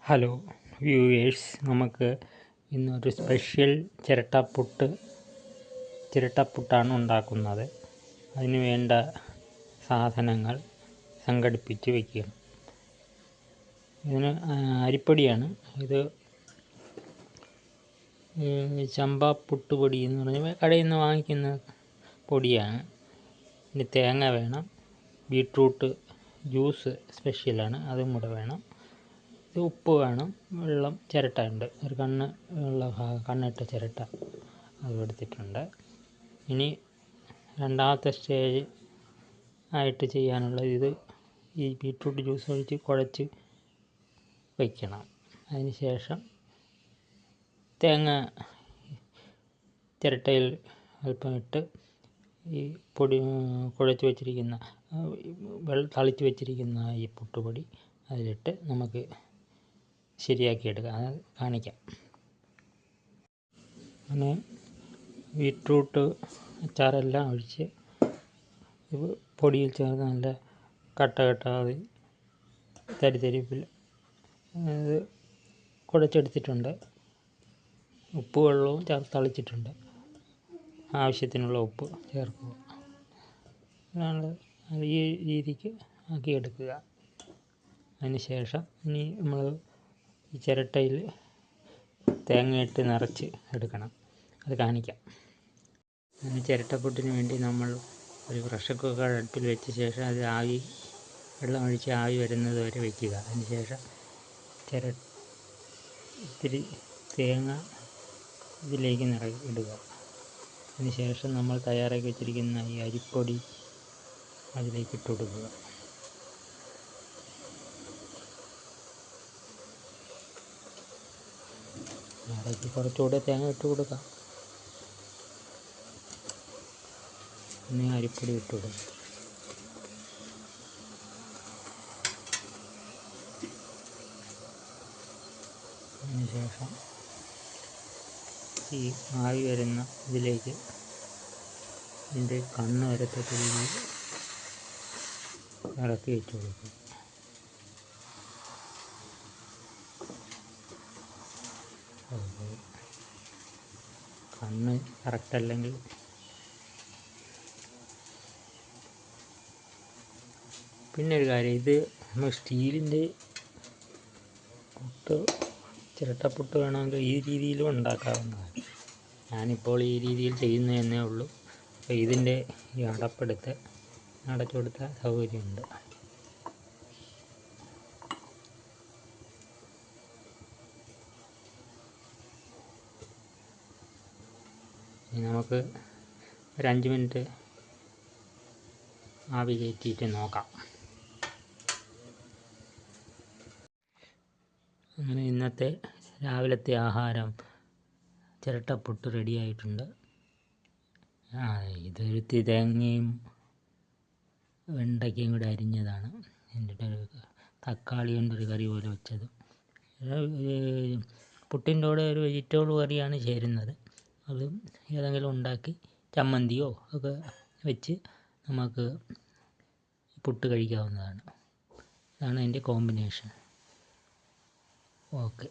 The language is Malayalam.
ഹലോ വ്യൂവേഴ്സ്, നമുക്ക് ഇന്നൊരു സ്പെഷ്യൽ ചിരട്ടപ്പുട്ടാണ് ഉണ്ടാക്കുന്നത്. അതിന് വേണ്ട സാധനങ്ങൾ സംഘടിപ്പിച്ച് വയ്ക്കുക. ഇതിന് അരിപ്പൊടിയാണ്. ഇത് ചമ്പാ പുട്ടുപൊടി എന്ന് പറഞ്ഞാൽ കടയിൽ നിന്ന് വാങ്ങിക്കുന്ന പൊടിയാണ്. ഇനി തേങ്ങ വേണം, ബീട്രൂട്ട് ജ്യൂസ് സ്പെഷ്യലാണ്, അതും കൂടെ വേണം. ഉപ്പ് വേണം, വെള്ളം, ചിരട്ട ഉണ്ട്, ഒരു കണ്ണിട്ട ചിരട്ട അത് എടുത്തിട്ടുണ്ട്. ഇനി രണ്ടാമത്തെ സ്റ്റേജ് ആയിട്ട് ചെയ്യാനുള്ളത് ഈ ബീട്രൂട്ട് ജ്യൂസ് ഒഴിച്ച് കുഴച്ച് വയ്ക്കണം. അതിന് ശേഷം തേങ്ങ ചിരട്ടയിൽ അല്പം ഇട്ട് ഈ പൊടി കുഴച്ച് വച്ചിരിക്കുന്ന തളിച്ച് വച്ചിരിക്കുന്ന ഈ പുട്ടുപൊടി അതിലിട്ട് നമുക്ക് ശരിയാക്കിയെടുക്കാം. അത് കാണിക്കാം. അങ്ങനെ ബീട്രൂട്ട് അച്ചാറെല്ലാം ഒഴിച്ച് പൊടിയിൽ ചേർത്ത് നല്ല കട്ടാതെ തരിപ്പിൽ ഇത് കുഴച്ചെടുത്തിട്ടുണ്ട്. ഉപ്പ് വെള്ളവും തളിച്ചിട്ടുണ്ട്. ആവശ്യത്തിനുള്ള ഉപ്പ് ചേർക്കുക. അതാണ് ഈ രീതിക്ക് ആക്കിയെടുക്കുക. അതിന് ശേഷം ഇനി നമ്മൾ ഈ ചിരട്ടയിൽ തേങ്ങയിട്ട് നിറച്ച് എടുക്കണം. അത് കാണിക്കാം. അതിന് ചിരട്ടപ്പുട്ടിന് വേണ്ടി നമ്മൾ ഒരു പ്രഷർ കുക്കർ അടുപ്പിൽ വെച്ച ശേഷം അത് വെള്ളം ഒഴിച്ച് ആവി വരുന്നത് വരെ വയ്ക്കുക. അതിന് ശേഷം ഇത്തിരി തേങ്ങ ഇതിലേക്ക് ഇടുക. അതിന് ശേഷം നമ്മൾ തയ്യാറാക്കി വെച്ചിരിക്കുന്ന ഈ അരിപ്പൊടി അതിലേക്ക് ഇട്ട് കൊടുക്കുക. അതിലേക്ക് കുറച്ചുകൂടെ തേങ്ങ ഇട്ട് കൊടുക്കാം. പിന്നെ അരിപ്പൊടി ഇട്ട് കൊടുക്കുക. അതിന് ശേഷം ഈ ആവി വരുന്ന ഇതിലേക്ക് ഇതിൻ്റെ കണ്ണ് വരത്തക്ക രീതിയിൽ ഇറക്കി വെച്ച് കൊടുക്കുക. കണ്ണ് കറക്റ്റ് അല്ലെങ്കിൽ പിന്നെ ഒരു കാര്യം, ഇത് നമ്മൾ സ്റ്റീലിൻ്റെ ചിരട്ടപ്പുട്ട് വേണമെങ്കിൽ ഈ രീതിയിലും ഉണ്ടാക്കാവുന്നതാണ്. ഞാനിപ്പോൾ ഈ രീതിയിൽ ചെയ്യുന്നതന്നേ ഉള്ളൂ. അപ്പോൾ ഇതിൻ്റെ ഈ അടച്ചു കൊടുത്ത സൗകര്യമുണ്ട്. ഇനി നമുക്ക് ഒരു 5 മിനിറ്റ് ആവി കയറ്റിയിട്ട് നോക്കാം. അങ്ങനെ ഇന്നത്തെ രാവിലത്തെ ആഹാരം ചിരട്ടപ്പുട്ട് റെഡിയായിട്ടുണ്ട്. ഇതൊരു തേങ്ങയും വെണ്ടയ്ക്കയും കൂടെ അരിഞ്ഞതാണ്. എന്നിട്ട് തക്കാളി കൊണ്ടൊരു കറി പോലെ വെച്ചത്. പുട്ടിൻ്റെ കൂടെ ഒരു വെജിറ്റബിൾ കറിയാണ് ചേരുന്നത്. അത് ഏതെങ്കിലും ഉണ്ടാക്കി ചമ്മന്തിയോ ഒക്കെ വെച്ച് നമുക്ക് പുട്ട് കഴിക്കാവുന്നതാണ്. അതാണ് അതിൻ്റെ കോമ്പിനേഷൻ. ഓക്കെ.